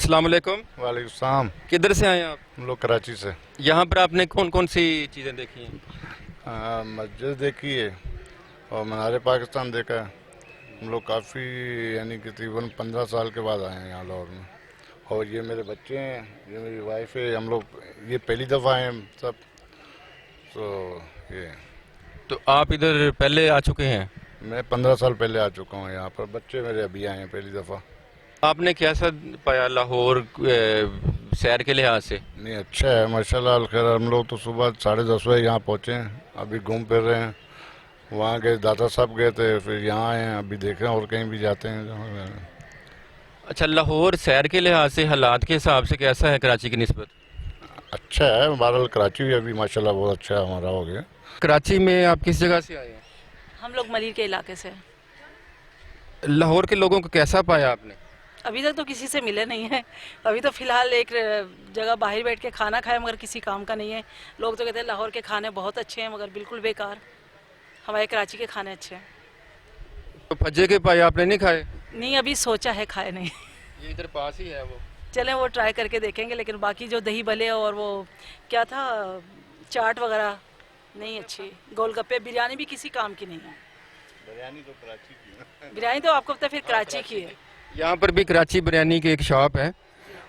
अस्सलाम वालेकुम। वालेकुम सलाम। किधर से आए हैं आप? हम लोग कराची से। यहाँ पर आपने कौन कौन सी चीज़ें देखी हैं? मस्जिद देखी है और मीनार पाकिस्तान देखा है। हम लोग काफ़ी यानी कि तकरीबन 15 साल के बाद आए हैं यहाँ लाहौर में। और ये मेरे बच्चे हैं, ये मेरी वाइफ है, हम लोग ये पहली दफ़ा आए हैं सब। तो ये तो आप इधर पहले आ चुके हैं? मैं 15 साल पहले आ चुका हूँ यहाँ पर, बच्चे मेरे अभी आए हैं पहली दफ़ा। आपने कैसा पाया लाहौर सैर के लिहाज से? नहीं, अच्छा है माशाल्लाह अल खैर। हम लोग तो सुबह 10:30 बजे यहाँ पहुँचे हैं, अभी घूम फिर रहे हैं। वहाँ गए, दादा साहब गए थे, फिर यहाँ आए हैं, अभी देखें और कहीं भी जाते हैं जहाँ। अच्छा, लाहौर सैर के लिहाज से हालात के हिसाब से कैसा है कराची की निस्बत? अच्छा है, बहरहाल कराची भी अभी माशाल्लाह बहुत अच्छा हमारा हो गया। कराची में आप किस जगह से आए हैं? हम लोग मलिर के इलाके से। लाहौर के लोगों को कैसा पाया आपने? अभी तक तो किसी से मिले नहीं है। अभी तो फिलहाल एक जगह बाहर बैठ के खाना खाया, मगर किसी काम का नहीं है। लोग तो कहते हैं लाहौर के खाने बहुत अच्छे हैं, मगर बिल्कुल बेकार। हमारे कराची के खाने अच्छे हैं। तो फज्जे के पाए आपने नहीं खाए? नहीं, अभी सोचा है, खाए नहीं। ये इधर पास ही है वो। चलें वो ट्राई करके देखेंगे, लेकिन बाकी जो दही भले और वो क्या था, चाट वगैरह नहीं अच्छी। गोलगप्पे, बिरयानी भी किसी काम की नहीं है। बिरयानी तो कराची की। बिरयानी तो आपको पता है फिर कराची की है। यहाँ पर भी कराची बिरयानी की एक शॉप है,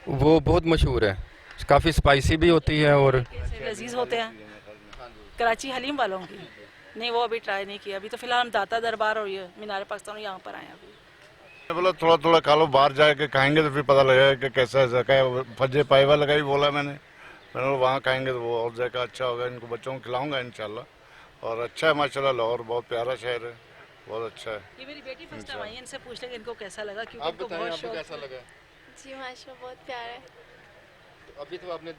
वो बहुत मशहूर है, काफ़ी स्पाइसी भी होती है और लजीज होते हैं। कराची हलीम वालों की नहीं, वो अभी ट्राई नहीं किया। अभी तो फिलहाल हम दाता दरबार और ये मीनार पाकिस्तान यहाँ पर आए हैं अभी। बोला थोड़ा थोड़ा खा लो, बाहर जाके खाएंगे तो फिर पता लगेगा कि कैसा है। फज्जे पाई वाला का ही बोला मैंने वहाँ खाएंगे तो वो और जगह अच्छा होगा। इनको बच्चों को खिलाऊंगा इंशाल्लाह। और अच्छा है माशाल्लाह, लाहौर बहुत प्यारा शहर है, बहुत अच्छा है। ये मेरी बेटी फर्स्ट टाइम आई है, इनसे पूछ लेंगे इनको कैसा लगा, क्योंकि आप इनको बताएं बहुत आपको शौक कैसा है। लगा? जी माशाल्लाह बहुत प्यारा है। तो अभी तो आपने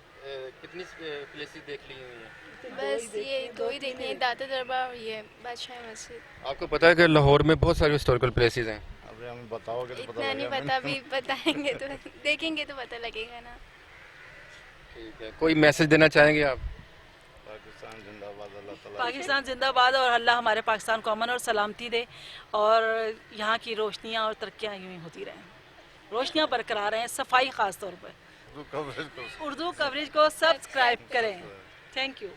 कितनी प्लेसेस देख ली हुई हैं? बस ये दो ही देखनी है, दाता दरबार और ये बादशाह मस्जिद। आपको पता है कि लाहौर में बहुत सारी हिस्टोरिकल प्लेसेस हैं? अभी हमें बताओगे तो पता इतना नहीं लगेगा। पता, अभी बताएंगे तो देखेंगे तो पता लगेगा ना। ठीक है, कोई मैसेज देना चाहेंगे आप? पाकिस्तान जिंदाबाद, अल्लाह ताला। पाकिस्तान जिंदाबाद, और अल्लाह हमारे पाकिस्तान को अमन और सलामती दे, और यहाँ की रोशनियाँ और तरक्कियाँ यूँ ही होती रहें, रोशनियाँ बरकरार रहें। सफाई ख़ास तौर पर उर्दू कवरेज को उर्दू कवरेज को सब्सक्राइब करें। Thank you.